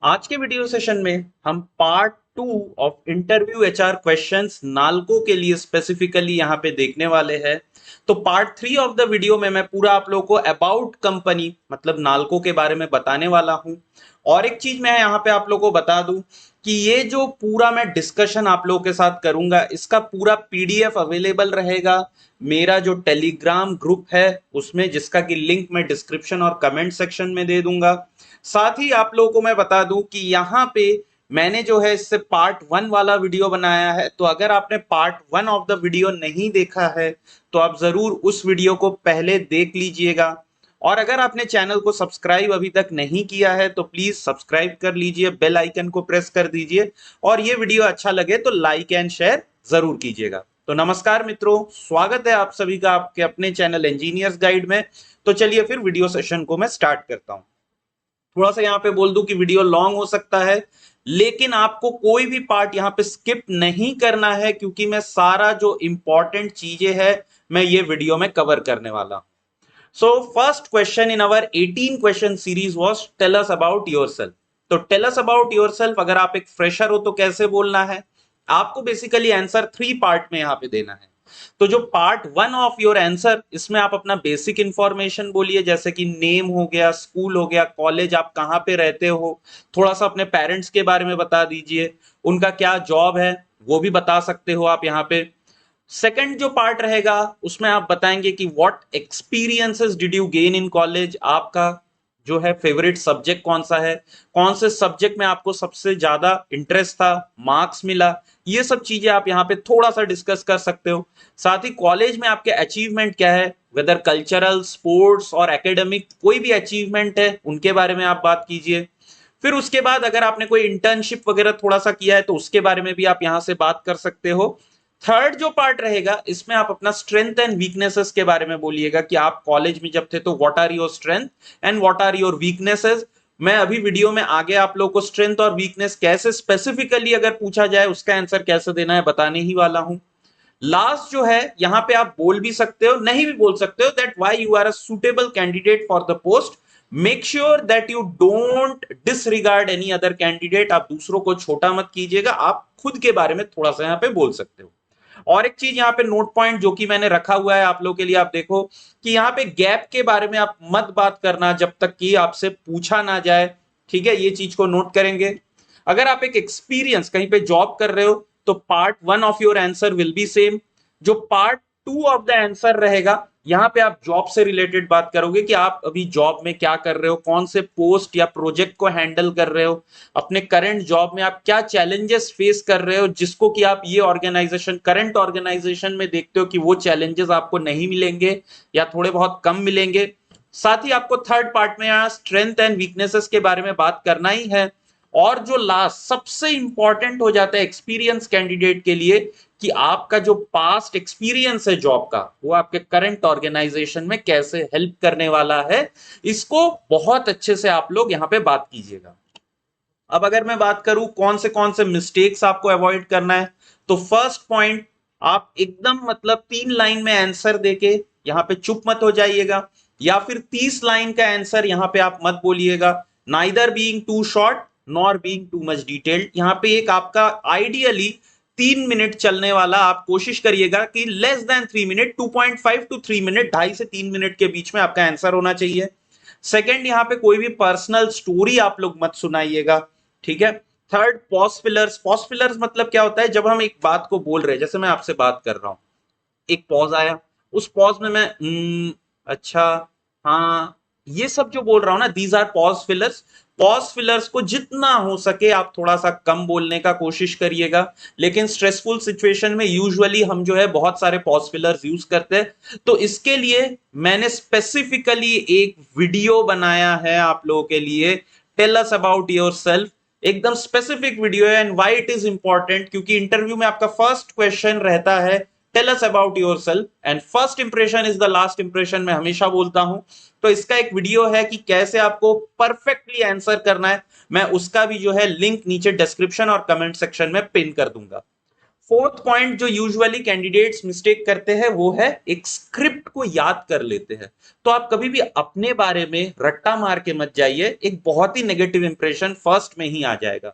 आज के video session में हम part 2 of interview HR questions NALCO के लिए स्पेसिफिकली यहाँ पे देखने वाले हैं। तो पार्ट 3 ऑफ द वीडियो में मैं पूरा आप लोगों को अबाउट कंपनी मतलब नालको के बारे में बताने वाला हूँ। और एक चीज मैं यहाँ पे आप लोगों को बता दूं कि ये जो पूरा मैं डिस्कशन आप लोगों के साथ करूंगा इसका पूरा पीडीएफ अवेलेबल रहेगा मेरा जो टेलीग्राम ग्रुप है उसमें, जिसका कि लिंक मैं डिस्क्रिप्शन और कमेंट सेक्शन में दे दूंगा। साथ ही आप लोगों को मैं बता दूं कि यहाँ पे मैंने जो है इससे पार्ट 1 वाला वीडियो बनाया है, तो अगर आपने पार्ट 1 ऑफ द वीडियो नहीं देखा है तो आप जरूर उस वीडियो को पहले देख लीजिएगा। और अगर आपने चैनल को सब्सक्राइब अभी तक नहीं किया है तो प्लीज सब्सक्राइब कर लीजिए, बेल आइकन को प्रेस कर दीजिए और ये वीडियो अच्छा लगे तो लाइक एंड शेयर जरूर कीजिएगा। तो नमस्कार मित्रों, स्वागत है आप सभी का आपके अपने चैनल इंजीनियर्स गाइड में। तो चलिए फिर वीडियो सेशन को मैं स्टार्ट करता हूं। थोड़ा सा यहाँ पे बोल दूं कि वीडियो लॉन्ग हो सकता है, लेकिन आपको कोई भी पार्ट यहाँ पे स्किप नहीं करना है क्योंकि मैं सारा जो इंपॉर्टेंट चीजें हैं मैं ये वीडियो में कवर करने वाला हूं। So first question in our 18 question series was tell us about yourself। तो tell us about yourself अगर आप एक फ्रेशर हो तो कैसे बोलना है, आपको बेसिकली आंसर 3 पार्ट में यहाँ पे देना है। तो जो पार्ट 1 ऑफ योर आंसर, इसमें आप अपना बेसिक इंफॉर्मेशन बोलिए, जैसे कि नेम हो गया, स्कूल हो गया, कॉलेज, आप कहाँ पे रहते हो, थोड़ा सा अपने पेरेंट्स के बारे में बता दीजिए, उनका क्या जॉब है वो भी बता सकते हो आप यहाँ पे। सेकंड जो पार्ट रहेगा उसमें आप बताएंगे कि what experiences did you gain in college, आपका जो है फेवरेट सब्जेक्ट कौन सा है, कौन से सब्जेक्ट में आपको सबसे ज्यादा इंटरेस्ट था, मार्क्स मिला, ये सब चीजें आप यहाँ पे थोड़ा सा डिस्कस कर सकते हो। साथ ही कॉलेज में आपके अचीवमेंट क्या है, वेदर कल्चरल, स्पोर्ट्स और एकेडमिक, कोई भी अचीवमेंट है उनके बारे में आप बात कीजिए। फिर उसके बाद अगर आपने कोई इंटर्नशिप वगैरह थोड़ा सा किया है तो उसके बारे में भी आप यहां से बात कर सकते हो। थर्ड जो पार्ट रहेगा इसमें आप अपना स्ट्रेंथ एंड वीकनेसेस के बारे में बोलिएगा कि आप कॉलेज में जब थे तो what are your strength and what are your weaknesses. मैं अभी वीडियो में आगे आप लोगों को स्ट्रेंथ और वीकनेस कैसे स्पेसिफिकली अगर पूछा जाए उसका आंसर कैसे देना है बताने ही वाला हूं। लास्ट जो है यहाँ पे आप बोल भी सकते हो, नहीं भी बोल सकते हो, that why you are a suitable candidate for the post. Make sure that you don't disregard any other candidate. आप दूसरों को छोटा मत कीजिएगा, आप खुद के बारे में थोड़ा सा यहाँ पे बोल सकते हो। और एक चीज यहाँ पे नोट पॉइंट जो कि मैंने रखा हुआ है आप लोगों के लिए, आप देखो कि यहाँ पे गैप के बारे में आप मत बात करना जब तक कि आपसे पूछा ना जाए। ठीक है, ये चीज को नोट करेंगे। अगर आप एक एक्सपीरियंस कहीं पे जॉब कर रहे हो तो part 1 of your answer will be same. जो पार्ट 2 ऑफ द आंसर रहेगा यहाँ पे आप जॉब से रिलेटेड बात करोगे कि आप अभी जॉब में क्या कर रहे हो, कौन से पोस्ट या प्रोजेक्ट को हैंडल कर रहे हो, अपने करंट जॉब में आप क्या चैलेंजेस फेस कर रहे हो जिसको कि आप ये ऑर्गेनाइजेशन, करंट ऑर्गेनाइजेशन में देखते हो कि वो चैलेंजेस आपको नहीं मिलेंगे या थोड़े बहुत कम मिलेंगे। साथ ही आपको थर्ड पार्ट में यहाँ स्ट्रेंथ एंड वीकनेसेस के बारे में बात करना ही है। और जो लास्ट सबसे इंपॉर्टेंट हो जाता है एक्सपीरियंस कैंडिडेट के लिए कि आपका जो पास्ट एक्सपीरियंस है जॉब का वो आपके करंट ऑर्गेनाइजेशन में कैसे हेल्प करने वाला है, इसको बहुत अच्छे से आप लोग यहाँ पे बात कीजिएगा। अब अगर मैं बात करूं कौन से मिस्टेक्स आपको अवॉइड करना है, तो फर्स्ट पॉइंट, आप एकदम मतलब 3 लाइन में आंसर देके यहाँ पे चुप मत हो जाइएगा, या फिर 30 लाइन का आंसर यहाँ पे आप मत बोलिएगा। Neither being too short nor being too much detailed. यहाँ पे एक आपका आइडियली 3 मिनट चलने वाला आप कोशिश करिएगा कि less than 3 minute, 2.5 to 3 minute, 2.5 से 3 मिनट के बीच में आपका आंसर होना चाहिए। सेकंड, यहाँ पे कोई भी पर्सनल स्टोरी आप लोग मत सुनाइएगा। ठीक है। Third, pause fillers. Pause fillers मतलब क्या होता है, जब हम एक बात को बोल रहे हैं, जैसे मैं आपसे बात कर रहा हूं, एक पॉज आया, उस पॉज में मैं अच्छा, हाँ, ये सब जो बोल रहा हूं ना, these are pause fillers. Pause fillers को जितना हो सके आप थोड़ा सा कम बोलने का कोशिश करिएगा, लेकिन स्ट्रेसफुल सिचुएशन में यूजुअली हम जो है बहुत सारे पॉज फिलर्स यूज करते हैं। तो इसके लिए मैंने स्पेसिफिकली एक वीडियो बनाया है आप लोगों के लिए, टेल अस अबाउट योरसेल्फ। एकदम स्पेसिफिक वीडियो है। And why it is important, क्योंकि इंटरव्यू में आपका फर्स्ट क्वेश्चन रहता है tell us about yourself and first impression is the last impression, मैं हमेशा बोलता हूं। तो इसका एक वीडियो है कि कैसे आपको परफेक्टली आंसर करना है, मैं उसका भी जो है लिंक नीचे डिस्क्रिप्शन और कमेंट सेक्शन में पिन कर दूंगा। फोर्थ पॉइंट जो यूजुअली कैंडिडेट्स मिस्टेक करते हैं वो है एक स्क्रिप्ट को याद कर लेते हैं। तो आप कभी भी अपने बारे में रट्टा मार के मत जाइए, एक बहुत ही नेगेटिव इंप्रेशन फर्स्ट में ही आ जाएगा।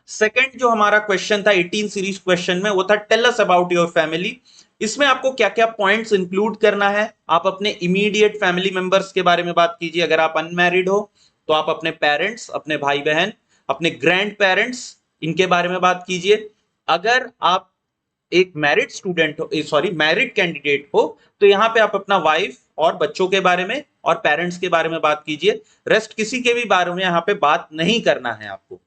सेकंड जो हमारा क्वेश्चन था 18 सीरीज क्वेश्चन में, वो था tell us about your family. इसमें आपको क्या क्या पॉइंट्स इंक्लूड करना है, आप अपने इमीडिएट फैमिली मेंबर्स के बारे में बात कीजिए। अगर आप अनमैरिड हो तो आप अपने पेरेंट्स, अपने भाई बहन, अपने ग्रैंड पेरेंट्स, इनके बारे में बात कीजिए। अगर आप एक मैरिड स्टूडेंट हो, सॉरी मैरिड कैंडिडेट हो, तो यहां पे आप अपना वाइफ और बच्चों के बारे में और पेरेंट्स के बारे में बात कीजिए। रेस्ट किसी के भी बारे में यहां पे बात नहीं करना है आपको।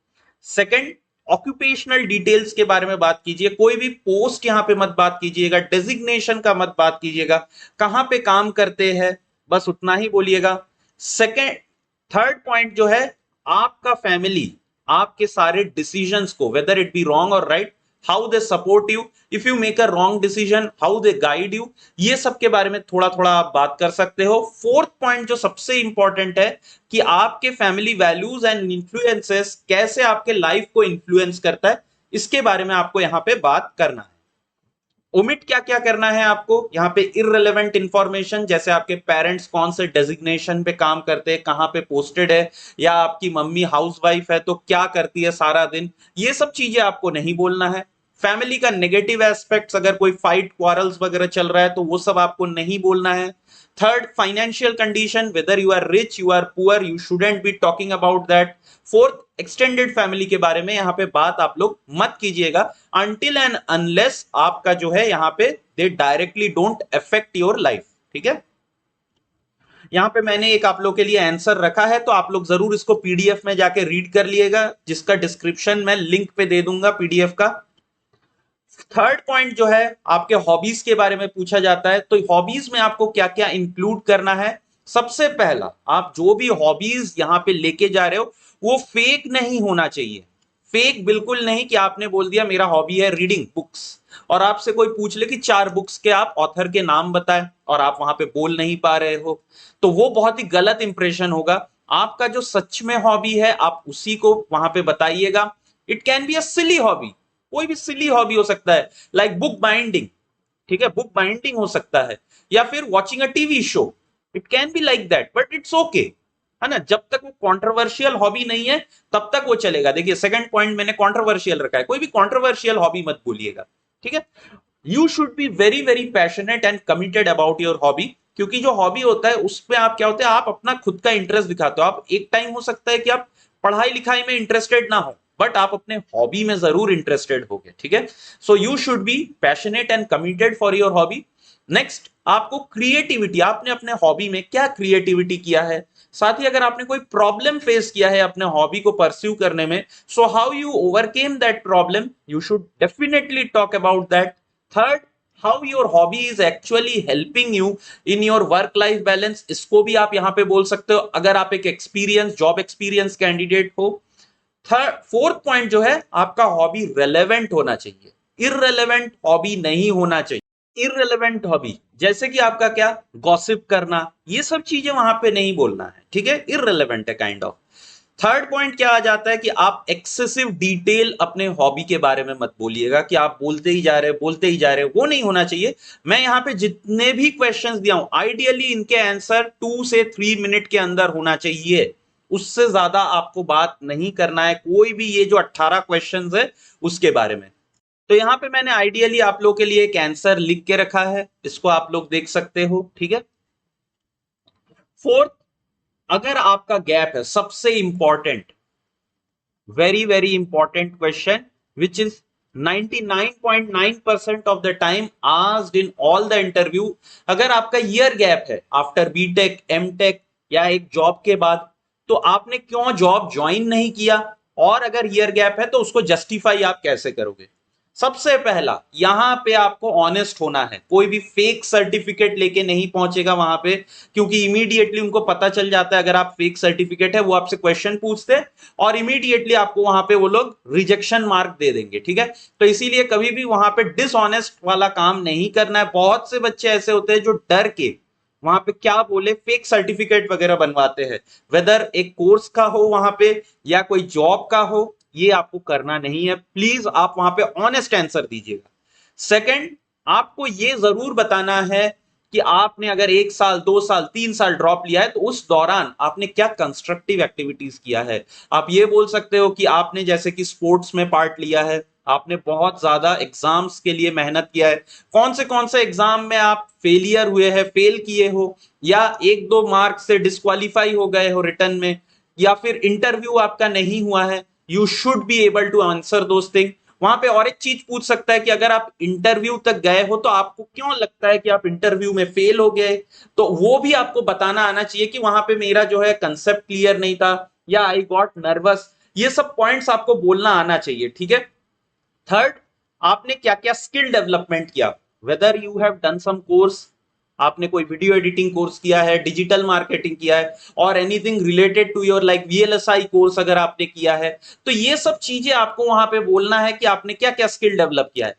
सेकंड, ऑक्यूपेशनल डिटेल्स के बारे में बात कीजिए। कोई भी पोस्ट यहां पे मत बात कीजिएगा, डेजिग्नेशन का मत बात कीजिएगा, कहां पे काम करते हैं बस उतना ही बोलिएगा। सेकंड, थर्ड पॉइंट जो है, आपका फैमिली आपके सारे डिसीजंस को, वेदर इट बी रॉन्ग और right, how they support you, if you make a wrong decision how they guide you, ये सब के बारे में थोड़ा थोड़ा आप बात कर सकते हो। फोर्थ पॉइंट जो सबसे इंपॉर्टेंट है कि आपके फैमिली वैल्यूज एंड इन्फ्लुएंसेस कैसे आपके लाइफ को इन्फ्लुएंस करता है, इसके बारे में आपको यहां पे बात करना है। ओमिट क्या क्या करना है आपको यहाँ पे, इररिलेवेंट इंफॉर्मेशन, जैसे आपके पेरेंट्स कौन से डेजिग्नेशन पे काम करते हैं, कहाँ पे पोस्टेड है, या आपकी मम्मी हाउसवाइफ है तो क्या करती है सारा दिन, ये सब चीजें आपको नहीं बोलना है। फैमिली का नेगेटिव एस्पेक्ट्स, अगर कोई फाइट क्वारल्स वगैरह चल रहा है तो वो सब आपको नहीं बोलना है। Third, financial condition, whether you are rich you are poor, you shouldn't be talking about that. Fourth, extended family के बारे में यहाँ पे बात आप लोग मत कीजिएगा अनटिल एंड अनलेस आपका जो है यहाँ पे दे directly don't affect your life. ठीक है, यहाँ पे मैंने एक आप लोग के लिए आंसर रखा है, तो आप लोग जरूर इसको पीडीएफ में जाके रीड कर लिएगा, जिसका डिस्क्रिप्शन मैं लिंक पे दे दूंगा पीडीएफ का। थर्ड पॉइंट जो है, आपके हॉबीज के बारे में पूछा जाता है, तो हॉबीज में आपको क्या क्या इंक्लूड करना है। सबसे पहला, आप जो भी हॉबीज यहां पे लेके जा रहे हो वो फेक नहीं होना चाहिए। फेक बिल्कुल नहीं कि आपने बोल दिया मेरा हॉबी है रीडिंग बुक्स, और आपसे कोई पूछ ले कि 4 बुक्स के आप ऑथर के नाम बताएं और आप वहां पे बोल नहीं पा रहे हो, तो वो बहुत ही गलत इंप्रेशन होगा। आपका जो सच में हॉबी है आप उसी को वहां पे बताइएगा। It can be a silly hobby, कोई भी सिली हॉबी हो सकता है, लाइक बुक बाइंडिंग। ठीक है, बुक बाइंडिंग हो सकता है, या फिर watching a TV show, it can be like that, but it's okay, है ना। जब तक वो कंट्रोवर्शियल हॉबी नहीं है तब तक वो चलेगा। देखिए सेकंड पॉइंट मैंने कंट्रोवर्शियल रखा है, कोई भी कंट्रोवर्शियल हॉबी मत बोलिएगा। ठीक है, you should be very very passionate and committed about your hobby, क्योंकि जो हॉबी होता है उसमें आप क्या होता है, आप अपना खुद का इंटरेस्ट दिखाते हो। आप एक टाइम हो सकता है कि आप पढ़ाई लिखाई में इंटरेस्टेड ना हो, बट आप अपने हॉबी में जरूर इंटरेस्टेड होगे। ठीक है, so you should be passionate and committed for your hobby. Next, आपको क्रिएटिविटी, आपने अपने हॉबी में क्या क्रिएटिविटी किया है, साथ ही अगर आपने कोई प्रॉब्लम फेस किया है अपने हॉबी को परस्यू करने में, so how you overcame that problem, you should definitely talk about that. Third, how your hobby is actually helping you in your work life balance, इसको भी आप यहां पे बोल सकते हो अगर आप एक एक्सपीरियंस जॉब एक्सपीरियंस कैंडिडेट हो। थर्ड, फोर्थ पॉइंट जो है, आपका हॉबी रेलेवेंट होना चाहिए, इररेलेवेंट हॉबी नहीं होना चाहिए। इररेलेवेंट हॉबी जैसे कि आपका क्या, गॉसिप करना, ये सब चीजें वहां पे नहीं बोलना है। ठीक है, इररेलेवेंट है काइंड ऑफ। थर्ड पॉइंट क्या आ जाता है कि आप एक्सेसिव डिटेल अपने हॉबी के बारे में मत बोलिएगा कि आप बोलते ही जा रहे बोलते ही जा रहे, वो नहीं होना चाहिए। मैं यहाँ पे जितने भी क्वेश्चंस दिया हूं आइडियली इनके आंसर 2 से 3 मिनट के अंदर होना चाहिए, उससे ज्यादा आपको बात नहीं करना है कोई भी ये जो 18 क्वेश्चंस है उसके बारे में। तो यहां पे मैंने आइडियली आप लोग के लिए एक आंसर लिख के रखा है, इसको आप लोग देख सकते हो। ठीक है, फोर्थ, अगर आपका गैप है, सबसे important, very very important question which is 99.9% of the time asked in all the interview, अगर आपका ईयर गैप है आफ्टर बीटेक एमटेक या एक जॉब के बाद, तो आपने क्यों जॉब ज्वाइन नहीं किया, और अगर ईयर गैप है तो उसको जस्टिफाई आप कैसे करोगे। सबसे पहला यहां पे आपको ऑनेस्ट होना है, कोई भी फेक सर्टिफिकेट लेके नहीं पहुंचेगा वहां पे, क्योंकि इमीडिएटली उनको पता चल जाता है अगर आप फेक सर्टिफिकेट है, वो आपसे क्वेश्चन पूछते हैं और इमीडिएटली आपको वहां पे वो लोग रिजेक्शन मार्क दे देंगे। ठीक है, तो इसीलिए कभी भी वहां पे डिसऑनेस्ट वाला काम नहीं करना है। बहुत से बच्चे ऐसे होते हैं जो डर के वहां पे क्या बोले फेक सर्टिफिकेट वगैरह बनवाते हैं, वेदर एक कोर्स का हो वहां पे या कोई जॉब का हो, ये आपको करना नहीं है। प्लीज आप वहां पे ऑनेस्ट आंसर दीजिएगा। सेकंड, आपको ये जरूर बताना है कि आपने अगर 1 साल 2 साल 3 साल ड्रॉप लिया है तो उस दौरान आपने क्या कंस्ट्रक्टिव एक्टिविटीज किया है। आप ये बोल सकते हो कि आपने जैसे कि स्पोर्ट्स में पार्ट लिया है, आपने बहुत ज्यादा एग्जाम्स के लिए मेहनत किया है, कौन से एग्जाम में आप फेलियर हुए हैं, फेल किए हो, या 1-2 मार्क से डिस्क्वालीफाई हो गए हो रिटर्न में, या फिर इंटरव्यू आपका नहीं हुआ है। You should be able to answer those thing. वहां पे और एक चीज पूछ सकता है कि अगर आप इंटरव्यू तक गए हो तो आपको क्यों लगता है कि आप इंटरव्यू में फेल हो गए, तो वो भी आपको बताना आना चाहिए कि वहां पे मेरा जो है कंसेप्ट क्लियर नहीं था, या आई गॉट नर्वस। ये सब पॉइंट्स आपको बोलना आना चाहिए, ठीक है। थर्ड, आपने क्या क्या स्किल डेवलपमेंट किया, whether you have done some course, आपने कोई वीडियो एडिटिंग कोर्स किया है, डिजिटल मार्केटिंग किया है, और anything related to your like VLSI course अगर आपने किया है, तो ये सब चीजें आपको वहां पे बोलना है कि आपने क्या क्या स्किल डेवलप किया है।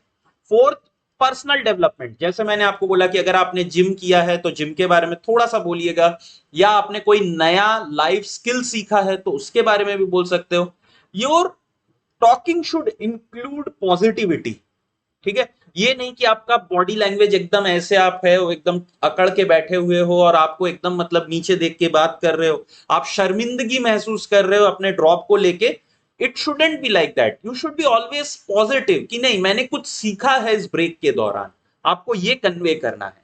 फोर्थ, पर्सनल डेवलपमेंट, जैसे मैंने आपको बोला कि अगर आपने जिम किया है तो जिम के बारे में थोड़ा सा बोलिएगा, या आपने कोई नया लाइफ स्किल सीखा है तो उसके बारे में भी बोल सकते हो। Your talking should include positivity, ठीक है। ये नहीं कि आपका बॉडी लैंग्वेज एकदम ऐसे आप है वो एकदम अकड़ के बैठे हुए हो और आपको एकदम मतलब नीचे देख के बात कर रहे हो, आप शर्मिंदगी महसूस कर रहे हो अपने ड्रॉप को लेके। It shouldn't be like that, you should be always positive कि नहीं मैंने कुछ सीखा है इस ब्रेक के दौरान, आपको ये कन्वे करना है।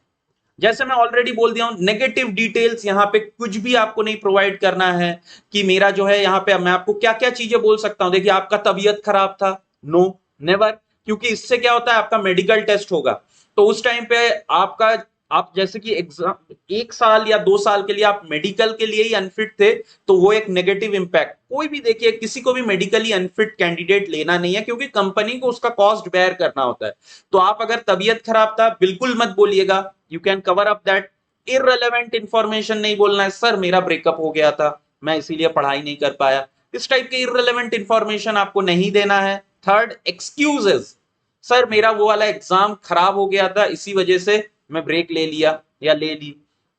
जैसे मैं ऑलरेडी बोल दिया हूं, नेगेटिव डिटेल्स यहां पे कुछ भी आपको नहीं प्रोवाइड करना है कि मेरा जो है यहाँ पे मैं आपको क्या क्या चीजें बोल सकता हूं, देखिए आपका तबीयत खराब था, नो, नेवर, क्योंकि इससे क्या होता है आपका मेडिकल टेस्ट होगा, तो उस टाइम पे आपका, आप जैसे कि एग्जाम 1 साल या 2 साल के लिए आप मेडिकल के लिए ही अनफिट थे, तो वो एक नेगेटिव इंपैक्ट, कोई भी देखिए किसी को भी मेडिकली अनफिट कैंडिडेट लेना नहीं है, क्योंकि कंपनी को उसका कॉस्ट बेयर करना होता है। तो आप अगर तबीयत खराब था बिल्कुल मत बोलिएगा, you can cover up that. Irrelevant information नहीं बोलना है, सर मेरा ब्रेकअप हो गया था मैं इसीलिए पढ़ाई नहीं कर पाया, इस टाइप के इररिलेवेंट इंफॉर्मेशन आपको नहीं देना है। थर्ड, एक्सक्यूजेस, सर मेरा वो वाला एग्जाम खराब हो गया था इसी वजह से मैं ब्रेक ले लिया या ले ली,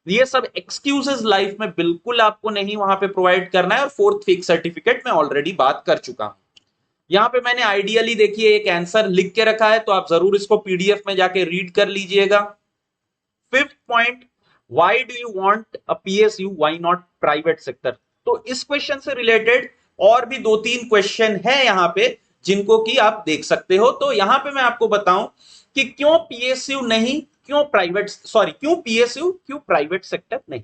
ये सब एक्सक्यूजेस लाइफ में बिल्कुल आपको नहीं वहां पे प्रोवाइड करना है। और फोर्थ, फेक सर्टिफिकेट मैं ऑलरेडी बात कर चुका हूं। यहाँ पे मैंने आइडियली देखिए एक आंसर लिख के रखा है, तो आप जरूर इसको पीडीएफ में जाके रीड कर लीजिएगा। Fifth point, why do you want a PSU, why not private sector. तो इस क्वेश्चन से रिलेटेड और भी 2-3 क्वेश्चन है यहाँ पे जिनको कि आप देख सकते हो। तो यहाँ पे मैं आपको बताऊं कि क्यों पीएसयू नहीं, क्यों प्राइवेट, सॉरी क्यों पीएसयू क्यों प्राइवेट सेक्टर नहीं।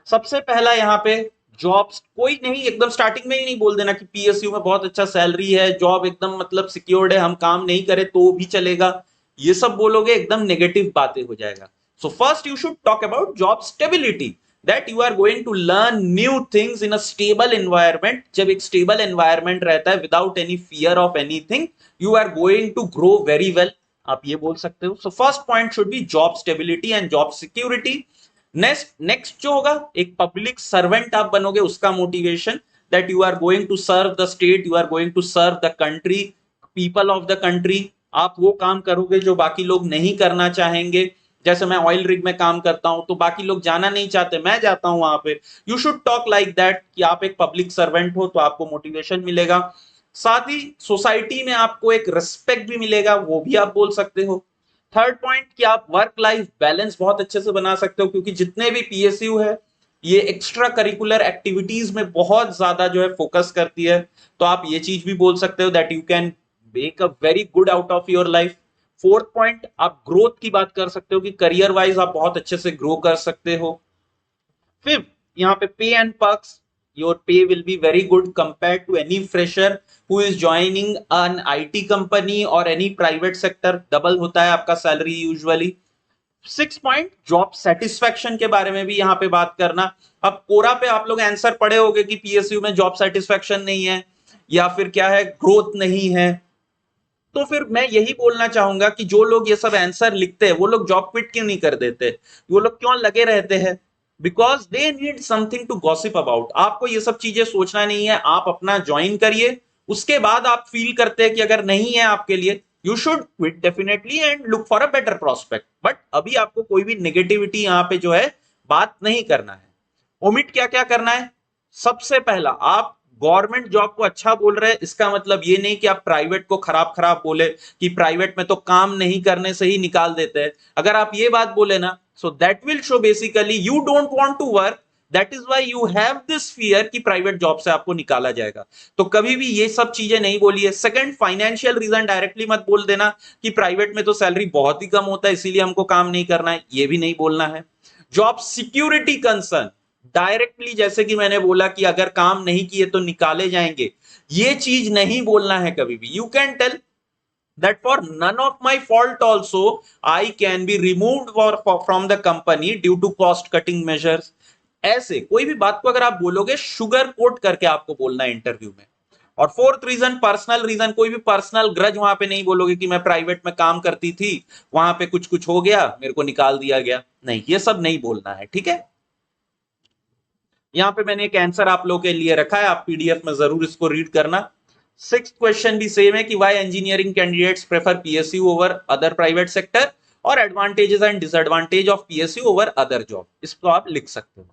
सबसे पहला यहाँ पे, जॉब्स कोई नहीं, एकदम स्टार्टिंग में ही नहीं बोल देना कि पीएसयू में बहुत अच्छा सैलरी है, जॉब एकदम मतलब सिक्योर्ड है, हम काम नहीं करें तो भी चलेगा, ये सब बोलोगे एकदम नेगेटिव बातें हो जाएगा। So first you should talk about job stability, that you are going to learn new things in a stable environment. जब एक स्टेबल एनवायरमेंट रहता है without any fear of anything, you are going to grow very well, आप ये बोल सकते हो। So first point should be job stability and job security. Next जो होगा, एक पब्लिक सर्वेंट आप बनोगे, उसका motivation, that you are going to serve the state, you are going to serve the country, people of the country. आप वो काम करोगे जो बाकी लोग नहीं करना चाहेंगे। जैसे मैं ऑयल रिग में काम करता हूं तो बाकी लोग जाना नहीं चाहते, मैं जाता हूं वहां पे। You should talk like that कि आप एक पब्लिक सर्वेंट हो, तो आपको मोटिवेशन मिलेगा। साथ ही सोसाइटी में आपको एक रिस्पेक्ट भी मिलेगा, वो भी आप बोल सकते हो। थर्ड पॉइंट कि आप वर्क लाइफ बैलेंस बहुत अच्छे से बना सकते हो, क्योंकि जितने भी पीएसयू है ये एक्स्ट्रा करिकुलर एक्टिविटीज में बहुत ज्यादा जो है फोकस करती है, तो आप ये चीज भी बोल सकते हो that you can make a very good out of your life. Fourth point, आप ग्रोथ की बात कर सकते हो कि करियर वाइज आप बहुत अच्छे से ग्रो कर सकते हो। फिफ्थ, यहाँ पे pay and perks, your pay will be very good compare to any fresher who is joining an IT company और एनी प्राइवेट सेक्टर, डबल होता है आपका salary usually. Six point, job satisfaction के बारे में भी यहाँ पे बात करना। अब कोरा पे आप लोग आंसर पढ़े होंगे कि पीएसयू में जॉब सेटिस्फैक्शन नहीं है या फिर क्या है, ग्रोथ नहीं है। तो फिर मैं यही बोलना चाहूंगा कि जो लोग ये सब आंसर लिखते हैं वो लोग जॉब क्विट क्यों नहीं कर देते, वो लोग क्यों लगे रहते हैं, because they need something to gossip about. आपको ये सब चीजें सोचना नहीं है, आप अपना ज्वाइन करिए, उसके बाद आप फील करते हैं कि अगर नहीं है आपके लिए, you should quit definitely and look for a better prospect. But अभी आपको कोई भी नेगेटिविटी यहाँ पे जो है बात नहीं करना है। ओमिट क्या क्या करना है, सबसे पहला आप गवर्नमेंट जॉब को अच्छा बोल रहे हैं इसका मतलब ये नहीं कि आप प्राइवेट को खराब खराब बोले कि प्राइवेट में तो काम नहीं करने से ही निकाल देते हैं। अगर आप ये बात बोले ना, so that will show basically you don't want to work, that is why you have this fear कि प्राइवेट जॉब से आपको निकाला जाएगा। तो कभी भी ये सब चीजें नहीं बोलिए। सेकंड, फाइनेंशियल रीजन डायरेक्टली मत बोल देना कि प्राइवेट में तो सैलरी बहुत ही कम होता है इसीलिए हमको काम नहीं करना है, ये भी नहीं बोलना है। जॉब सिक्योरिटी कंसर्न, डायरेक्टली जैसे कि मैंने बोला कि अगर काम नहीं किए तो निकाले जाएंगे, ये चीज नहीं बोलना है कभी भी। You can tell that for none of my fault also I can be removed from the company due to cost cutting measures। ऐसे कोई भी बात को अगर आप बोलोगे शुगर कोट करके आपको बोलना है इंटरव्यू में। और फोर्थ रीजन, पर्सनल रीजन, कोई भी पर्सनल ग्रज वहां पे नहीं बोलोगे कि मैं प्राइवेट में काम करती थी, वहां पे कुछ कुछ हो गया, मेरे को निकाल दिया गया, नहीं, ये सब नहीं बोलना है, ठीक है। यहां पे मैंने एक आंसर आप लोगों के लिए रखा है, आप पीडीएफ में जरूर इसको रीड करना। सिक्स क्वेश्चन भी सेम है कि why engineering candidates prefer PSU over other private sector, और advantages and disadvantage of PSU over other job, इसको आप लिख सकते हो।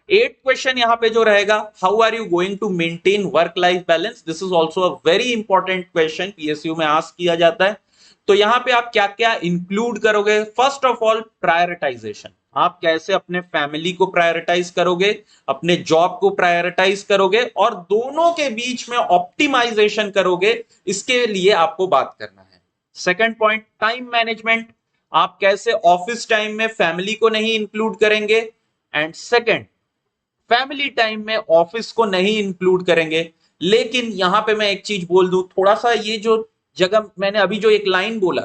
एट क्वेश्चन यहां पे जो रहेगा, how are you going to maintain work life balance, this is also a very important question, PSU में आस्क किया जाता है। तो यहां पे आप क्या क्या इंक्लूड करोगे? फर्स्ट ऑफ ऑल प्रायोरिटाइजेशन, आप कैसे अपने फैमिली को प्रायोरिटाइज करोगे, अपने जॉब को प्रायोरिटाइज करोगे, और दोनों के बीच में ऑप्टिमाइजेशन करोगे, इसके लिए आपको बात करना है। सेकंड पॉइंट, टाइम मैनेजमेंट, आप कैसे ऑफिस टाइम में फैमिली को नहीं इंक्लूड करेंगे, एंड सेकंड, फैमिली टाइम में ऑफिस को नहीं इंक्लूड करेंगे। लेकिन यहां पे मैं एक चीज बोल दूं, थोड़ा सा ये जो जगह मैंने अभी जो एक लाइन बोला,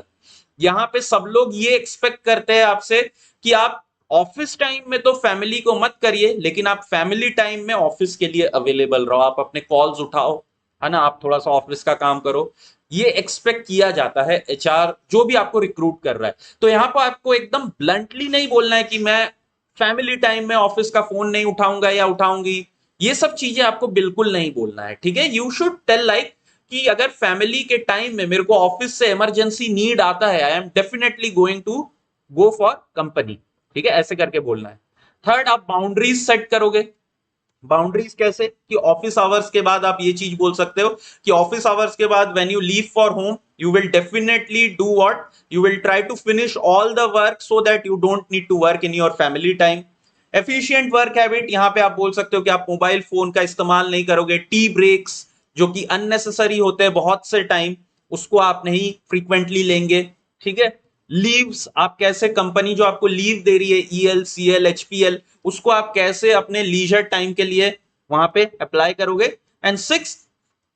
यहां पे सब लोग ये एक्सपेक्ट करते हैं आपसे कि आप ऑफिस टाइम में तो फैमिली को मत करिए, लेकिन आप फैमिली टाइम में ऑफिस के लिए अवेलेबल रहो, आप अपने कॉल्स उठाओ, है ना, आप थोड़ा सा ऑफिस का काम करो, ये एक्सपेक्ट किया जाता है एचआर जो भी आपको रिक्रूट कर रहा है। तो यहां पर आपको एकदम ब्लंटली नहीं बोलना है कि मैं फैमिली टाइम में ऑफिस का फोन नहीं उठाऊंगा या उठाऊंगी, ये सब चीजें आपको बिल्कुल नहीं बोलना है, ठीक है। यू शुड टेल लाइक कि अगर फैमिली के टाइम में मेरे को ऑफिस से इमरजेंसी नीड आता है, I am definitely going to go for company, ठीक है, ऐसे करके बोलना है। थर्ड, आप बाउंड्रीज सेट करोगे। बाउंड्रीज कैसे कि ऑफिस आवर्स के बाद आप ये चीज बोल सकते हो कि ऑफिस आवर्स के बाद when you leave for home you will definitely do what, you will try to finish all the work so that you don't need to work in your family time. Efficient work habit, यहां पे आप बोल सकते हो कि आप mobile phone का इस्तेमाल नहीं करोगे, टी ब्रेक्स जो कि अननेसेसरी होते हैं बहुत से टाइम, उसको आप नहीं फ्रीक्वेंटली लेंगे, ठीक है। लीव्स, आप कैसे कंपनी जो आपको लीव दे रही है, ईएल, सीएल, एचपीएल, उसको आप कैसे अपने लीजर टाइम के लिए वहां पे अप्लाई करोगे। And six,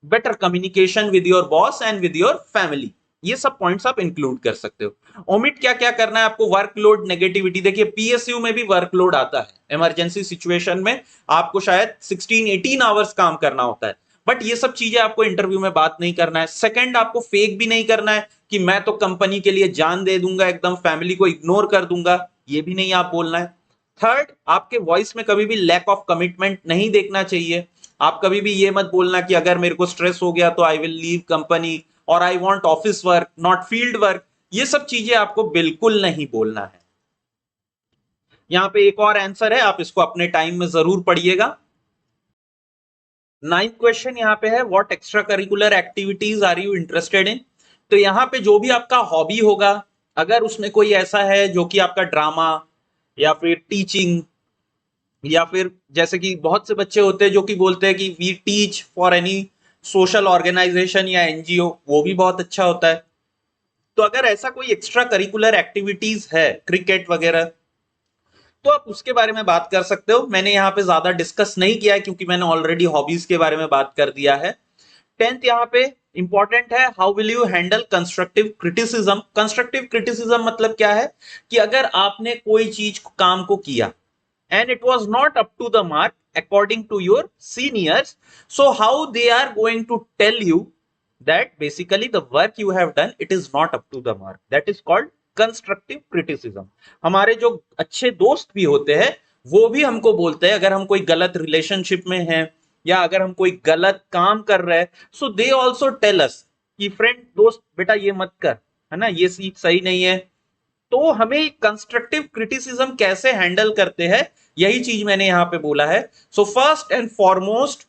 better communication with your boss and with your family, ये सब पॉइंट्स आप इंक्लूड कर सकते हो। ओमिट क्या क्या करना है आपको? वर्कलोड नेगेटिविटी, देखिए पीएसयू में भी वर्कलोड आता है, इमरजेंसी सिचुएशन में आपको शायद 16-18 आवर्स काम करना होता है, बट ये सब चीजें आपको इंटरव्यू में बात नहीं करना है। सेकंड, आपको फेक भी नहीं करना है कि मैं तो कंपनी के लिए जान दे दूंगा, एकदम फैमिली को इग्नोर कर दूंगा, ये भी नहीं आप बोलना है। थर्ड, आपके वॉइस में कभी भी लैक ऑफ कमिटमेंट नहीं देखना चाहिए, आप कभी भी ये मत बोलना कि अगर मेरे को स्ट्रेस हो गया तो आई विल लीव कंपनी, और I want office work not field work, ये सब चीजें आपको बिल्कुल नहीं बोलना है। यहां पे एक और आंसर है, आप इसको अपने टाइम में जरूर पढ़िएगा। नाइन्थ क्वेश्चन यहाँ पे है, what extra curricular activities are you interested in. तो यहाँ पे जो भी आपका हॉबी होगा, अगर उसमें कोई ऐसा है जो कि आपका ड्रामा या फिर टीचिंग, या फिर जैसे कि बहुत से बच्चे होते हैं जो कि बोलते हैं कि we teach for any social organisation या एनजीओ, वो भी बहुत अच्छा होता है। तो अगर ऐसा कोई एक्स्ट्रा करिकुलर एक्टिविटीज है, क्रिकेट वगैरह, तो आप उसके बारे में बात कर सकते हो। मैंने यहाँ पे ज्यादा डिस्कस नहीं किया है क्योंकि मैंने ऑलरेडी हॉबीज के बारे में बात कर दिया है। टेंथ यहाँ पे इंपॉर्टेंट है, how will you handle constructive criticism. Constructive criticism मतलब क्या है कि अगर आपने कोई चीज काम को किया and it was not up to the mark according to your seniors, so how they are going to tell you that basically the work you have done it is not up to the mark, that is called constructive criticism। हमारे जो अच्छे दोस्त भी होते हैं वो भी हमको बोलते हैं अगर हम कोई गलत रिलेशनशिप में हैं या अगर हम कोई गलत काम कर रहे हैं, सो दे ऑल्सो टेल अस कि फ्रेंड, दोस्त बेटा ये मत कर, है ना, ये चीज सही नहीं है। तो हमें कंस्ट्रक्टिव क्रिटिसिज्म कैसे हैंडल करते हैं, यही चीज मैंने यहां पे बोला है। सो फर्स्ट एंड फॉरमोस्ट,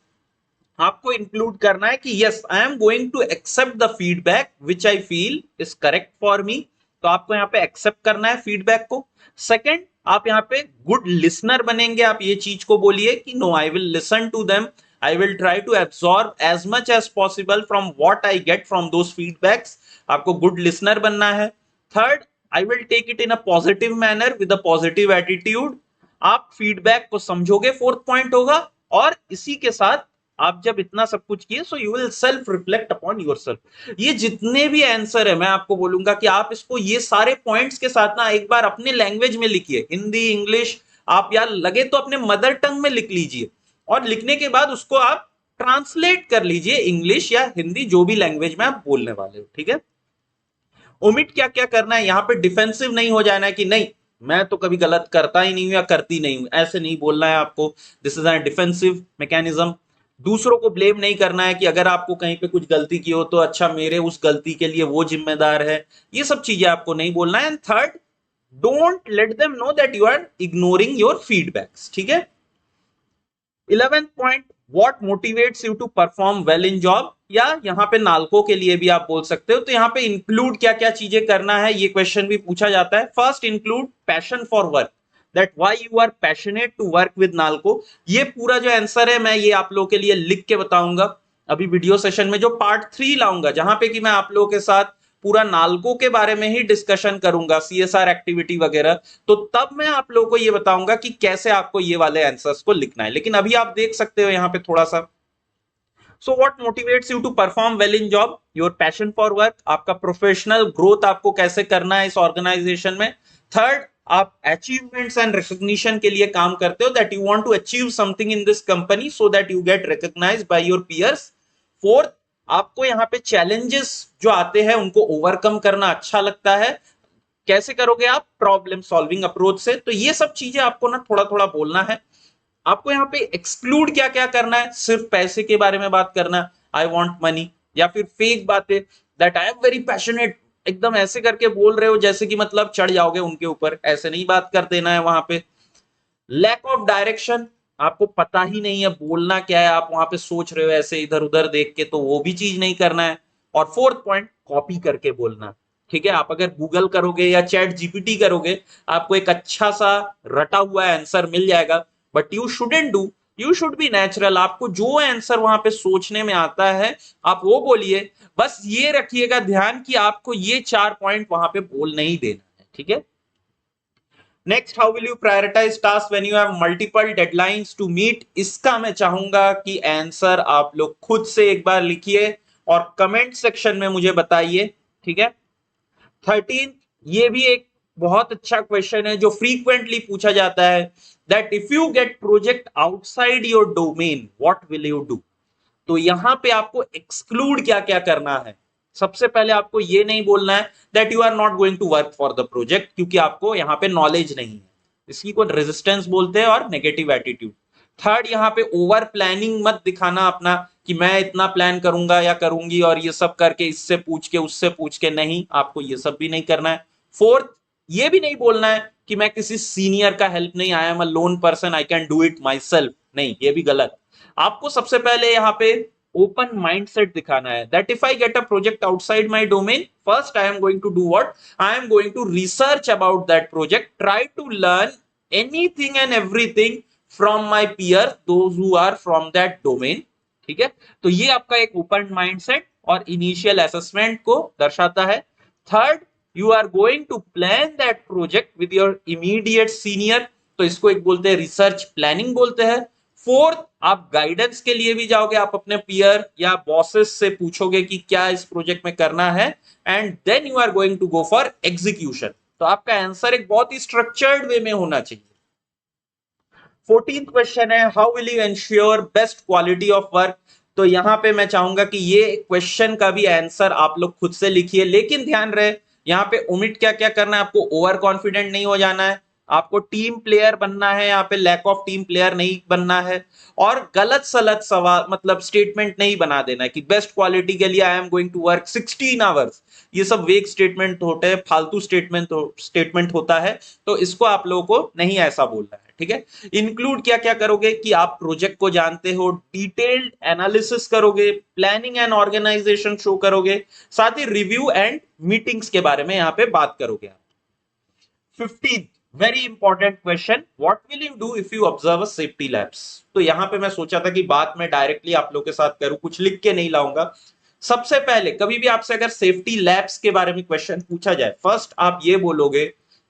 आपको इंक्लूड करना है कि yes I am going to accept the feedback which I feel is correct for me. तो आपको यहाँ पे एक्सेप्ट करना है फीडबैक को। सेकंड, आप यहाँ पे गुड लिसनर बनेंगे। आप ये चीज को बोलिए कि no I will listen to them, I will try to absorb as much as possible from what I get from those feedbacks. आपको गुड लिसनर बनना है। Third, I will take it in a positive manner with a positive attitude. आप feedback को समझोगे, fourth point होगा। और इसी के साथ आप जब इतना सब कुछ किए so you will self reflect upon yourself. ये जितने भी आंसर है मैं आपको बोलूंगा कि आप इसको ये सारे पॉइंट्स के साथ ना एक बार अपने लैंग्वेज में लिखिए, हिंदी इंग्लिश, आप यार लगे तो अपने मदर टंग में लिख लीजिए। और लिखने के बाद उसको आप ट्रांसलेट कर लीजिए इंग्लिश या हिंदी, जो भी लैंग्वेज में आप बोलने वाले हो, ठीक है। ओमिट क्या क्या करना है, यहाँ पे डिफेंसिव नहीं हो जाना है कि नहीं मैं तो कभी गलत करता ही नहीं हूं या करती नहीं हूं, ऐसे नहीं बोलना है आपको। This is a defensive mechanism. दूसरों को ब्लेम नहीं करना है कि अगर आपको कहीं पे कुछ गलती की हो तो अच्छा मेरे उस गलती के लिए वो जिम्मेदार है, ये सब चीजें आपको नहीं बोलना है। And third, don't let them know that you are ignoring your feedbacks, ठीक है। 11th point, what motivates you to perform well in job, या यहाँ पे नालको के लिए भी आप बोल सकते हो। तो यहाँ पे इंक्लूड क्या क्या चीजें करना है, ये क्वेश्चन भी पूछा जाता है। First, include passion for work, that why you are passionate to work with NALCO. ये पूरा जो आंसर है मैं ये आप लोगों के लिए लिख के बताऊंगा अभी वीडियो सेशन में, जो पार्ट 3 लाऊंगा, जहां पे कि मैं आप लोगों के साथ पूरा नालको के बारे में ही डिस्कशन करूंगा, सीएसआर एक्टिविटी वगैरह। तो तब मैं आप लोगों को ये बताऊंगा कि कैसे आपको ये वाले आंसर्स को लिखना है। लेकिन अभी आप देख सकते हो यहाँ पे थोड़ा सा, so what motivates you to perform well in job, your passion for work, आपका प्रोफेशनल ग्रोथ आपको कैसे करना है इस ऑर्गेनाइजेशन में। थर्ड, आप अचीवमेंट्स एंड रिकॉग्निशन के लिए काम करते हो, that you want to achieve something in this company so that you get recognised by your peers. Fourth, आपको यहाँ पे चैलेंजेस जो आते हैं उनको ओवरकम करना अच्छा लगता है। कैसे करोगे आप, प्रॉब्लम सॉल्विंग अप्रोच से। तो ये सब चीजें आपको ना थोड़ा थोड़ा बोलना है। आपको यहाँ पे एक्सक्लूड क्या क्या करना है, सिर्फ पैसे के बारे में बात करना, आई वॉन्ट मनी, या फिर फेक बातें, that I am very passionate, एकदम ऐसे करके बोल रहे हो जैसे कि मतलब चढ़ जाओगे उनके ऊपर, ऐसे नहीं बात कर देना है वहां पे। लैक ऑफ डायरेक्शन, आपको पता ही नहीं है बोलना क्या है, आप वहां पे सोच रहे हो ऐसे इधर उधर देख के, तो वो भी चीज नहीं करना है। और फोर्थ पॉइंट, कॉपी करके बोलना, ठीक है। आप अगर गूगल करोगे या चैट जीपीटी करोगे आपको एक अच्छा सा रटा हुआ आंसर मिल जाएगा, but you shouldn't do, you should B natural. आपको जो आंसर वहां पे सोचने में आता है आप वो बोलिए। बस ये रखिएगा ध्यान कि आपको ये 4 पॉइंट वहां पे बोल नहीं देना है, ठीक है। Next, how will you prioritise task when you have multiple deadlines to meet. इसका मैं चाहूंगा कि आंसर आप लोग खुद से एक बार लिखिए और कमेंट सेक्शन में मुझे बताइए, ठीक है। 13, ये भी एक बहुत अच्छा क्वेश्चन है जो फ्रीक्वेंटली पूछा जाता है, that if you get project outside your domain what will you do. तो यहां पे आपको एक्सक्लूड क्या क्या करना है। सबसे पहले आपको ये नहीं बोलना है that you are not going to work for the project, क्योंकि आपको यहां पे नॉलेज नहीं है, इसकी को रेजिस्टेंस बोलते हैं और नेगेटिव एटीट्यूड। थर्ड, यहाँ पे ओवर प्लानिंग मत दिखाना अपना कि मैं इतना प्लान करूंगा या करूंगी और ये सब करके इससे पूछ के उससे पूछ के, नहीं, आपको ये सब भी नहीं करना है। फोर्थ, ये भी नहीं बोलना है कि मैं किसी सीनियर का हेल्प नहीं, I am a loan person, I can do it my self, नहीं, ये भी गलत। आपको सबसे पहले यहाँ पे ओपन माइंडसेट दिखाना है, that if I get a project outside my domain, first I am going to do what, I am going to research about that project, try to learn anything and everything from my peer those who are from that domain, ठीक है। तो ये आपका एक open mindset और initial assessment को दर्शाता है। Third, you are going to plan that project with your immediate senior, तो इसको एक बोलते हैं रिसर्च प्लानिंग बोलते हैं। फोर्थ, आप गाइडेंस के लिए भी जाओगे, आप अपने पीयर या बॉसेस से पूछोगे कि क्या इस प्रोजेक्ट में करना है, and then you are going to go for execution. तो आपका आंसर एक बहुत ही स्ट्रक्चर्ड वे में होना चाहिए। 14th क्वेश्चन है, how will you ensure best quality of work. तो यहां पे मैं चाहूंगा कि ये क्वेश्चन का भी आंसर आप लोग खुद से लिखिए, लेकिन ध्यान रहे यहां पे ओमिट क्या क्या करना है, आपको ओवर कॉन्फिडेंट नहीं हो जाना है, आपको टीम प्लेयर बनना है, यहाँ पे लैक ऑफ टीम प्लेयर नहीं बनना है, और गलत सलत सवाल मतलब स्टेटमेंट नहीं बना देना है कि बेस्ट क्वालिटी के लिए I am going to work 16 hours. ये सब वेग स्टेटमेंट होते हैं, फालतू स्टेटमेंट होता है, तो इसको आप लोगों को नहीं ऐसा बोलना है, ठीक है। इंक्लूड क्या क्या करोगे कि आप प्रोजेक्ट को जानते हो, डिटेल्ड एनालिसिस करोगे, प्लानिंग एंड ऑर्गेनाइजेशन शो करोगे, साथ ही रिव्यू एंड मीटिंग्स के बारे में यहाँ पे बात करोगे आप। 15th very important question, what will you do if you observe safety labs. तो यहां पे मैं सोचा था कि बात मैं डायरेक्टली आप लोग के साथ करूं, कुछ लिख के नहीं लाऊंगा। सबसे पहले कभी भी आपसे अगर सेफ्टी लैब्स के बारे में क्वेश्चन पूछा जाए, फर्स्ट आप ये बोलोगे,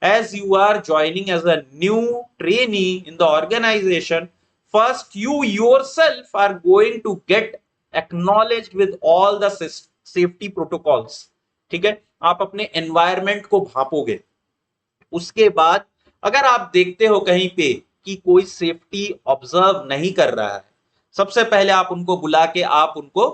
as you are joining as a new trainee in the organisation, first you yourself are going to get acknowledged with all the safety protocols. ठीक है, आप अपने एनवायरमेंट को भापोगे। उसके बाद अगर आप देखते हो कहीं पे कि कोई सेफ्टी ऑब्जर्व नहीं कर रहा है, सबसे पहले आप उनको बुला के आप उनको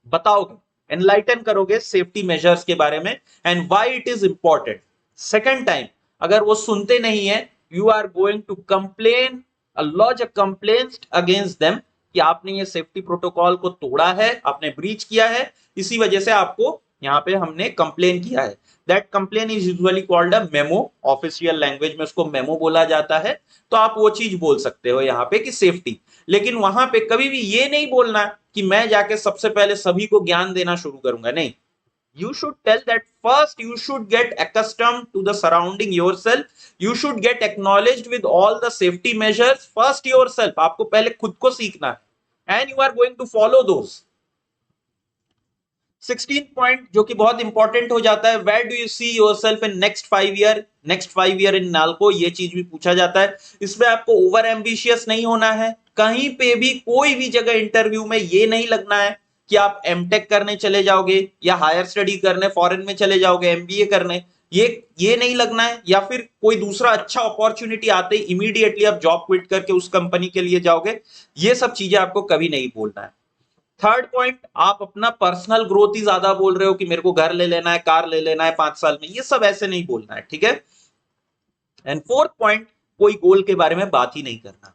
बताओगे, एनलाइटन करोगे सेफ्टी मेजर्स के बारे में and why it is important. Second time अगर वो सुनते नहीं है, you are going to complain, lodge a complaint against them कि आपने ये सेफ्टी प्रोटोकॉल को तोड़ा है, आपने ब्रीच किया है, इसी वजह से आपको यहाँ पे हमने कंप्लेन किया है। That complain is usually called a memo, official language में उसको मेमो बोला जाता है। तो आप वो चीज बोल सकते हो यहाँ पे कि सेफ्टी, लेकिन वहां पे कभी भी ये नहीं बोलना कि मैं जाके सबसे पहले सभी को ज्ञान देना शुरू करूंगा, नहीं। You should tell that first you should get accustomed to the surrounding yourself, you should get acknowledged with all the safety measures first yourself, आपको पहले खुद को सीखना है and you are going to follow those। 16 point जो कि बहुत important हो जाता है, where do you see yourself in next 5 year, next 5 year in NALCO, ये चीज भी पूछा जाता है। इसमें आपको ओवर एम्बिशियस नहीं होना है, कहीं पे भी कोई भी जगह इंटरव्यू में ये नहीं लगना है कि आप एमटेक करने चले जाओगे या हायर स्टडी करने फॉरेन में चले जाओगे, एमबीए करने, ये नहीं लगना है, या फिर कोई दूसरा अच्छा अपॉर्चुनिटी आते ही इमीडिएटली आप जॉब क्विट करके उस कंपनी के लिए जाओगे। ये सब चीजें आपको कभी नहीं बोलना है। थर्ड पॉइंट, आप अपना पर्सनल ग्रोथ ही ज्यादा बोल रहे हो कि मेरे को घर ले लेना है, कार ले लेना है 5 साल में, ये सब ऐसे नहीं बोलना है, ठीक है। एंड फोर्थ पॉइंट, कोई गोल के बारे में बात ही नहीं करना।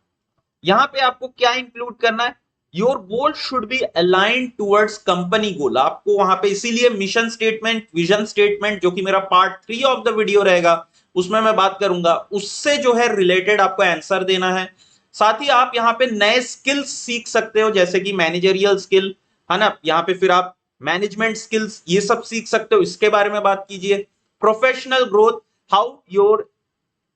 यहां पे आपको क्या इंक्लूड करना है, your goal should be aligned towards company goal. आपको वहां पे इसीलिए मिशन स्टेटमेंट, विजन स्टेटमेंट, जो कि मेरा पार्ट 3 ऑफ द वीडियो रहेगा, उसमें मैं बात करूंगा, उससे जो है रिलेटेड आपको आंसर देना है। साथ ही आप यहाँ पे नए स्किल्स सीख सकते हो, जैसे कि मैनेजरियल स्किल है ना, यहाँ पे फिर आप मैनेजमेंट स्किल्स ये सब सीख सकते हो, इसके बारे में बात कीजिए। Professional growth, how your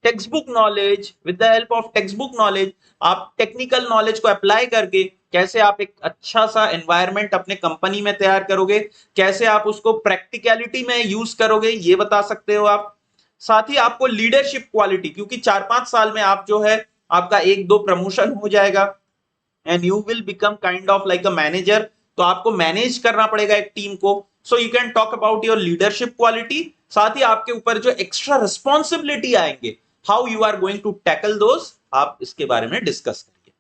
text book knowledge, with the help of text book knowledge आप टेक्निकल नॉलेज को अप्लाई करके कैसे आप एक अच्छा सा एनवायरनमेंट अपने कंपनी में तैयार करोगे, कैसे आप उसको प्रैक्टिकलिटी में यूज करोगे, ये बता सकते हो आप। साथ ही आपको लीडरशिप क्वालिटी, क्योंकि 4-5 साल में आप जो है आपका 1-2 प्रमोशन हो जाएगा and you will become kind of like a manager, तो आपको मैनेज करना पड़ेगा एक टीम को। So you can talk about your leadership quality. साथ ही आपके ऊपर जो एक्स्ट्रा रिस्पॉन्सिबिलिटी आएंगे, how you are going to tackle those, आप इसके बारे में डिस्कस करिए।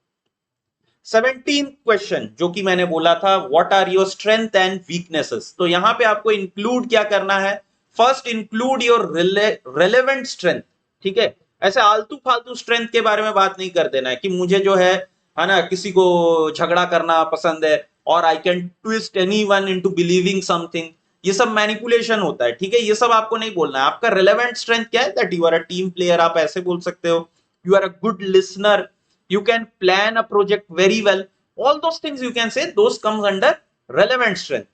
17th क्वेश्चन जो कि मैंने बोला था, what are your strength and weaknesses. तो यहां पे आपको इंक्लूड क्या करना है, first include your relevant strength. ठीक है, ऐसे आलतू फालतू स्ट्रेंथ के बारे में बात नहीं कर देना है कि मुझे जो है ना किसी को झगड़ा करना पसंद है और I can twist anyone into believing something, ये सब मैनिपुलेशन होता है, ठीक है, ये सब आपको नहीं बोलना है। आपका रेलेवेंट स्ट्रेंथ क्या है, that you are a team player, आप ऐसे बोल सकते हो, you are a good listener, you can plan a project very well, all those things you can say those comes under relevant strength।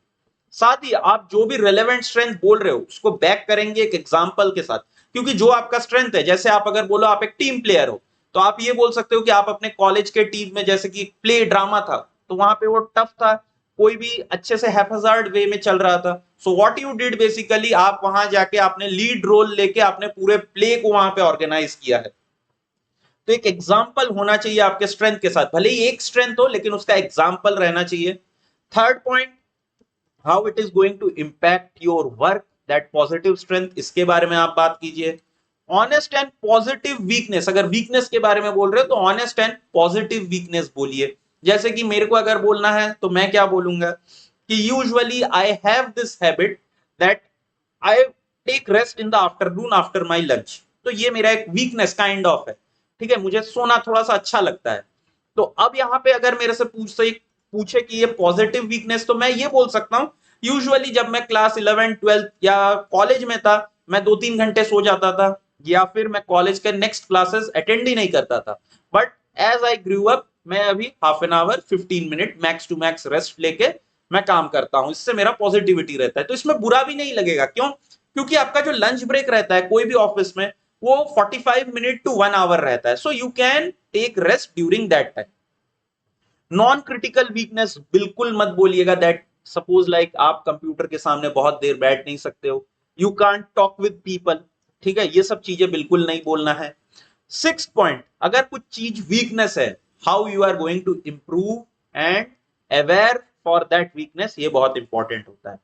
साथ ही आप जो भी relevant strength बोल रहे हो उसको बैक करेंगे एक एग्जांपल के साथ, क्योंकि जो आपका स्ट्रेंथ है, जैसे आप अगर बोलो आप एक टीम प्लेयर हो, तो आप ये बोल सकते हो कि आप अपने कॉलेज के टीम में, जैसे कि प्ले ड्रामा था, तो वहां पे वो टफ था, कोई भी अच्छे से हैफजार्ड वे में चल रहा था, so what you did basically, आप वहां जाके आपने लीड रोल लेके आपने पूरे प्ले को वहां पे ऑर्गेनाइज किया है। तो एक एग्जाम्पल होना चाहिए आपके स्ट्रेंथ के साथ, भले ही एक स्ट्रेंथ हो लेकिन उसका एग्जाम्पल रहना चाहिए। Third point, how it is going to impact your work, that positive strength, इसके बारे में आप बात कीजिए। ऑनेस्ट एंड पॉजिटिव वीकनेस, अगर वीकनेस के बारे में बोल रहे हो तो ऑनेस्ट एंड पॉजिटिव वीकनेस बोलिए। जैसे कि मेरे को अगर बोलना है तो मैं क्या बोलूंगा कि usually I have this habit that I take rest in the afternoon after my lunch. तो ये मेरा एक वीकनेस काइंड ऑफ है, ठीक है, मुझे सोना थोड़ा सा अच्छा लगता है। तो अब यहाँ पे अगर मेरे से पूछे कि ये पॉजिटिव वीकनेस, तो मैं ये बोल सकता हूँ यूजुअली जब मैं क्लास 11 12 या कॉलेज में था, मैं 2-3 घंटे सो जाता था, या फिर मैं कॉलेज के नेक्स्ट क्लासेस अटेंड ही नहीं करता था। But as I grew up, मैं अभी half an hour 15 minute max to max rest लेके मैं काम करता हूं, इससे मेरा पॉजिटिविटी रहता है। तो इसमें बुरा भी नहीं लगेगा, क्यों? क्योंकि आपका जो लंच ब्रेक रहता है कोई भी ऑफिस में, वो 45 मिनट टू 1 आवर रहता है, so you can take rest during that time. Non critical weakness बिल्कुल मत बोलिएगा, दैट सपोज लाइक आप कंप्यूटर के सामने बहुत देर बैठ नहीं सकते हो, you can't talk with people, ठीक है, ये सब चीजें बिल्कुल नहीं बोलना है। 6th पॉइंट, अगर कुछ चीज वीकनेस है, how you are going to improve and aware for that weakness, ये बहुत इंपॉर्टेंट होता है।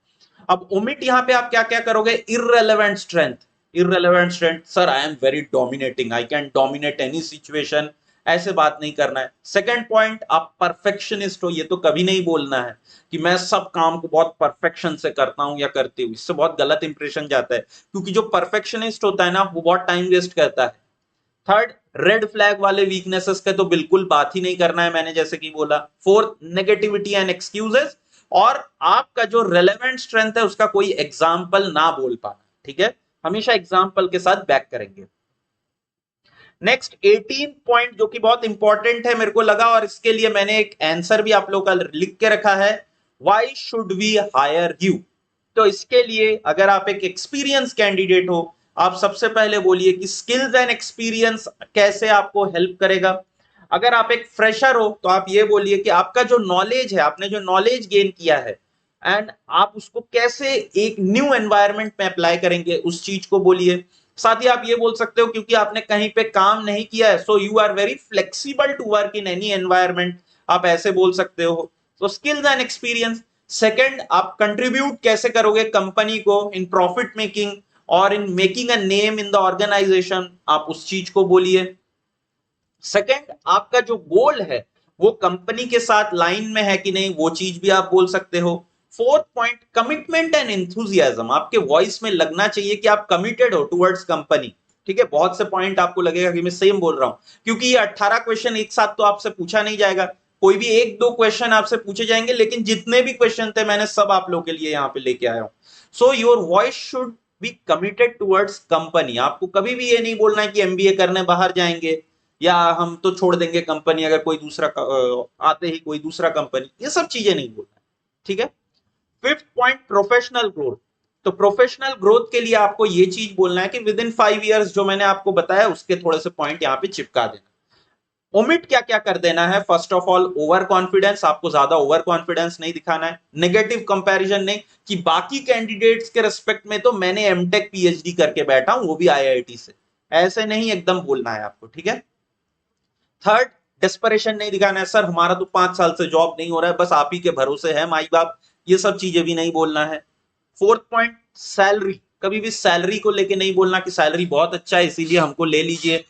अब ओमिट यहां पे आप क्या क्या करोगे? Irrelevant strength. Irrelevant strength, sir I am very dominating, I can dominate any situation, ऐसे बात नहीं करना है। 2nd पॉइंट, आप परफेक्शनिस्ट हो, ये तो कभी नहीं बोलना है कि मैं सब काम को बहुत परफेक्शन से करता हूं या करती हूँ, इससे बहुत गलत इंप्रेशन जाता है, क्योंकि जो परफेक्शनिस्ट होता है ना, वो बहुत टाइम वेस्ट करता है। 3rd, रेड फ्लैग वाले वीकनेसेस के तो बिल्कुल बात ही नहीं करना है, मैंने जैसे कि बोला। 4th, नेगेटिविटी एंड एक्सक्यूजेस, और आपका जो रेलेवेंट स्ट्रेंथ है उसका कोई एग्जाम्पल ना बोल पाना, ठीक है, हमेशा एग्जाम्पल के साथ बैक करेंगे। नेक्स्ट 18 पॉइंट जो कि बहुत इंपॉर्टेंट है मेरे को लगा, और इसके लिए मैंने एक आंसर भी आप लोगों का लिख के रखा है, why should we hire you. तो इसके लिए अगर आप एक एक्सपीरियंस कैंडिडेट हो, आप सबसे पहले बोलिए कि स्किल्स एंड एक्सपीरियंस कैसे आपको हेल्प करेगा। अगर आप एक फ्रेशर हो तो आप ये बोलिए कि आपका जो नॉलेज है, आपने जो नॉलेज गेन किया है, एंड आप उसको कैसे एक न्यू एनवायरनमेंट में अप्लाई करेंगे, उस चीज को बोलिए। साथ ही आप ये बोल सकते हो क्योंकि आपने कहीं पे काम नहीं किया है, so you are very flexible to work in any environment, आप ऐसे बोल सकते हो। तो स्किल्स एंड एक्सपीरियंस। सेकंड, आप कंट्रीब्यूट कैसे करोगे कंपनी को इन प्रॉफिट मेकिंग और in making a name in the organisation, आप उस चीज को बोलिए। सेकंड, आपका जो गोल है वो कंपनी के साथ लाइन में है कि नहीं, वो चीज भी आप बोल सकते हो। 4th point, commitment and enthusiasm, आपके वॉइस में लगना चाहिए कि आप कमिटेड हो टुवर्ड्स कंपनी, ठीक है। बहुत से पॉइंट आपको लगेगा कि मैं सेम बोल रहा हूं, क्योंकि ये 18 क्वेश्चन एक साथ तो आपसे पूछा नहीं जाएगा, कोई भी 1-2 क्वेश्चन आपसे पूछे जाएंगे, लेकिन जितने भी क्वेश्चन थे मैंने सब आप लोगों के लिए यहाँ पे लेके आया हूं। So your voice should be committed towards company, आपको कभी भी ये नहीं बोलना है कि एमबीए करने बाहर जाएंगे या हम तो छोड़ देंगे कंपनी अगर कोई दूसरा आते ही कोई दूसरा कंपनी, ये सब चीजें नहीं बोलना है, ठीक है। 5th point, professional growth. तो प्रोफेशनल ग्रोथ के लिए आपको ये चीज बोलना है कि विद इन 5 इयर्स, जो मैंने आपको बताया उसके थोड़े से पॉइंट यहाँ पे चिपका देना। ओमिट क्या क्या कर देना है? First of all, over confidence, आपको ज्यादा ओवर कॉन्फिडेंस नहीं दिखाना है। नेगेटिव कंपैरिजन नहीं कि बाकी कैंडिडेट्स के रिस्पेक्ट में तो मैंने एमटेक पीएचडी करके बैठा हूं, वो भी आईआईटी से, ऐसे नहीं एकदम बोलना है आपको, ठीक है। 3rd, डेस्परेशन नहीं दिखाना है, सर हमारा तो 5 साल से जॉब नहीं हो रहा है, बस आप ही के भरोसे है माई बाप, ये सब चीजें भी नहीं बोलना है। 4th पॉइंट, सैलरी, कभी भी सैलरी को लेके नहीं बोलना कि सैलरी बहुत अच्छा है इसीलिए हमको ले लीजिए,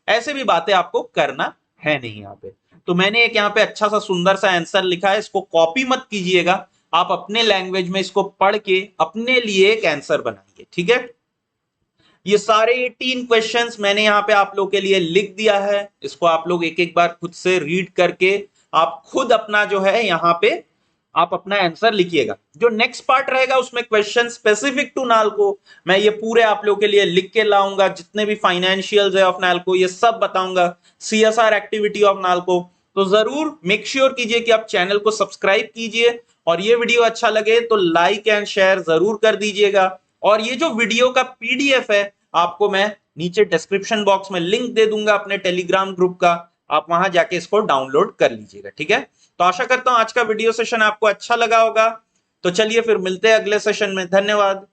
ऐसे भी बातें आपको करना है नहीं यहाँ पे। तो मैंने एक यहाँ पे अच्छा सा सुंदर सा आंसर लिखा है, इसको कॉपी मत कीजिएगा, आप अपने लैंग्वेज में इसको पढ़ के अपने लिए एक आंसर बनाइए, ठीक है। ये सारे 18 क्वेश्चंस मैंने यहाँ पे आप लोग के लिए लिख दिया है, इसको आप लोग एक एक बार खुद से रीड करके आप खुद अपना जो है यहाँ पे आप अपना आंसर लिखिएगा। जो नेक्स्ट पार्ट रहेगा उसमें क्वेश्चन स्पेसिफिक टू नालको मैं ये पूरे आप लोग के लिए लिख के लाऊंगा, जितने भी फाइनेंशियल्स है ऑफ नालको ये सब बताऊंगा, सीएसआर एक्टिविटी ऑफ नालको। तो जरूर मेक श्योर कीजिए कि आप चैनल को सब्सक्राइब कीजिए, और ये वीडियो अच्छा लगे तो लाइक एंड शेयर जरूर कर दीजिएगा। और ये जो वीडियो का पीडीएफ है आपको मैं नीचे डिस्क्रिप्शन बॉक्स में लिंक दे दूंगा अपने टेलीग्राम ग्रुप का, आप वहां जाके इसको डाउनलोड कर लीजिएगा, ठीक है। तो आशा करता हूं आज का वीडियो सेशन आपको अच्छा लगा होगा। तो चलिए फिर मिलते हैं अगले सेशन में, धन्यवाद।